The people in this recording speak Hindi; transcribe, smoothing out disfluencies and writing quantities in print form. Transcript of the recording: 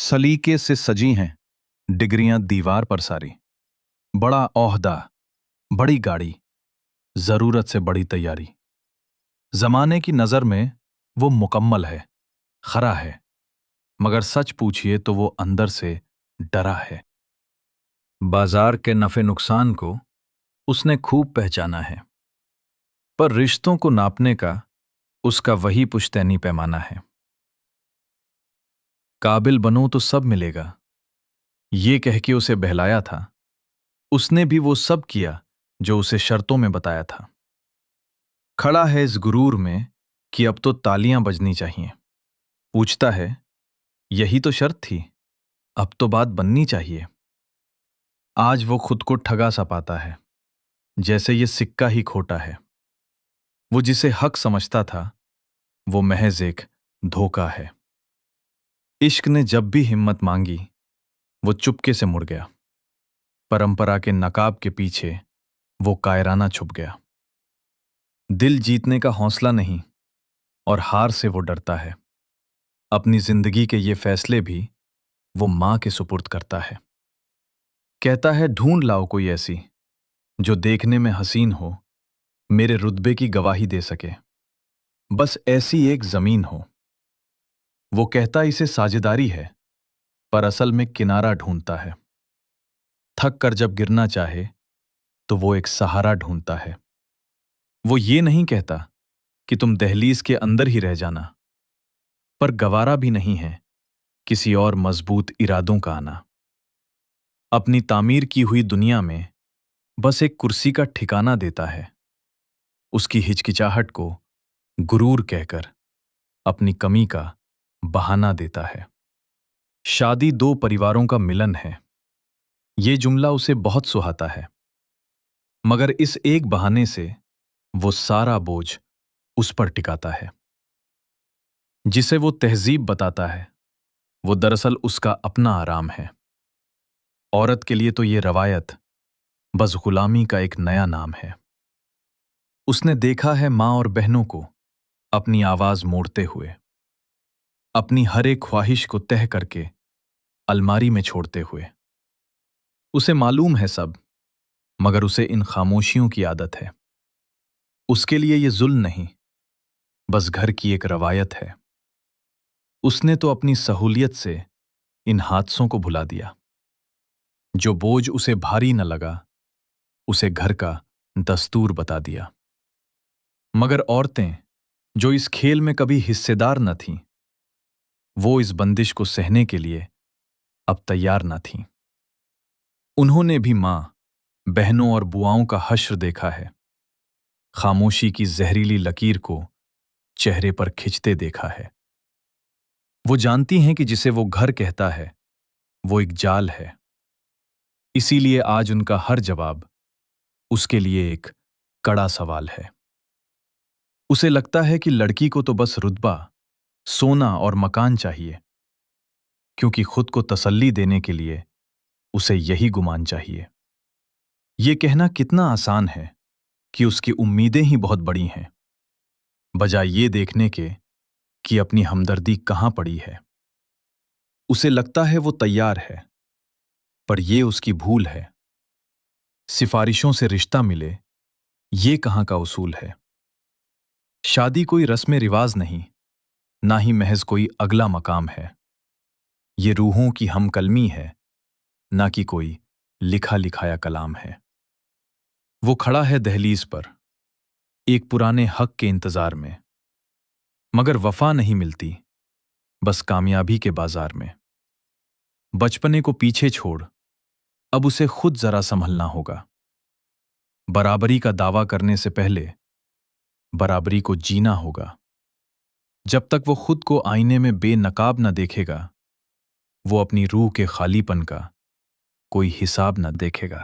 सलीके से सजी हैं डिग्रियां दीवार पर सारी। बड़ा ओहदा, बड़ी गाड़ी, जरूरत से बड़ी तैयारी। जमाने की नजर में वो मुकम्मल है, खरा है, मगर सच पूछिए तो वो अंदर से डरा है। बाजार के नफे नुकसान को उसने खूब पहचाना है, पर रिश्तों को नापने का उसका वही पुश्तैनी पैमाना है। काबिल बनो तो सब मिलेगा, ये कह के उसे बहलाया था। उसने भी वो सब किया जो उसे शर्तों में बताया था। खड़ा है इस गुरूर में कि अब तो तालियां बजनी चाहिए। पूछता है, यही तो शर्त थी, अब तो बात बननी चाहिए। आज वो खुद को ठगा सा पाता है, जैसे ये सिक्का ही खोटा है। वो जिसे हक समझता था वो महज एक धोखा है। इश्क ने जब भी हिम्मत मांगी वो चुपके से मुड़ गया। परंपरा के नकाब के पीछे वो कायराना छुप गया। दिल जीतने का हौसला नहीं और हार से वो डरता है। अपनी जिंदगी के ये फैसले भी वो मां के सुपुर्द करता है। कहता है, ढूंढ लाओ कोई ऐसी जो देखने में हसीन हो, मेरे रुतबे की गवाही दे सके, बस ऐसी एक जमीन हो। वो कहता इसे साझेदारी है, पर असल में किनारा ढूंढता है। थक कर जब गिरना चाहे तो वो एक सहारा ढूंढता है। वो ये नहीं कहता कि तुम दहलीज के अंदर ही रह जाना, पर गवारा भी नहीं है किसी और मजबूत इरादों का आना। अपनी तामीर की हुई दुनिया में बस एक कुर्सी का ठिकाना देता है। उसकी हिचकिचाहट को गुरूर कहकर अपनी कमी का बहाना देता है। शादी दो परिवारों का मिलन है, ये जुमला उसे बहुत सुहाता है, मगर इस एक बहाने से वो सारा बोझ उस पर टिकाता है। जिसे वो तहजीब बताता है वो दरअसल उसका अपना आराम है। औरत के लिए तो ये रवायत बस गुलामी का एक नया नाम है। उसने देखा है मां और बहनों को अपनी आवाज मोड़ते हुए, अपनी हर एक ख्वाहिश को तह करके अलमारी में छोड़ते हुए। उसे मालूम है सब, मगर उसे इन खामोशियों की आदत है। उसके लिए ये जुल्म नहीं, बस घर की एक रवायत है। उसने तो अपनी सहूलियत से इन हादसों को भुला दिया। जो बोझ उसे भारी न लगा उसे घर का दस्तूर बता दिया। मगर औरतें जो इस खेल में कभी हिस्सेदार न थीं, वो इस बंदिश को सहने के लिए अब तैयार न थीं। उन्होंने भी मां, बहनों और बुआओं का हश्र देखा है, खामोशी की जहरीली लकीर को चेहरे पर खिंचते देखा है। वो जानती हैं कि जिसे वो घर कहता है वो एक जाल है। इसीलिए आज उनका हर जवाब उसके लिए एक कड़ा सवाल है। उसे लगता है कि लड़की को तो बस रुतबा, सोना और मकान चाहिए, क्योंकि खुद को तसल्ली देने के लिए उसे यही गुमान चाहिए। ये कहना कितना आसान है कि उसकी उम्मीदें ही बहुत बड़ी हैं, बजाय ये देखने के कि अपनी हमदर्दी कहां पड़ी है। उसे लगता है वो तैयार है, पर ये उसकी भूल है। सिफारिशों से रिश्ता मिले, ये कहां का उसूल है। शादी कोई रस्म रिवाज नहीं, ना ही महज कोई अगला मकाम है। ये रूहों की हमकलमी है, ना कि कोई लिखा लिखाया कलाम है। वो खड़ा है दहलीज पर एक पुराने हक के इंतजार में, मगर वफा नहीं मिलती, बस कामयाबी के बाजार में। बचपने को पीछे छोड़ अब उसे खुद जरा संभलना होगा। बराबरी का दावा करने से पहले बराबरी को जीना होगा। जब तक वो खुद को आईने में बेनकाब न देखेगा, वो अपनी रूह के खालीपन का कोई हिसाब न देखेगा।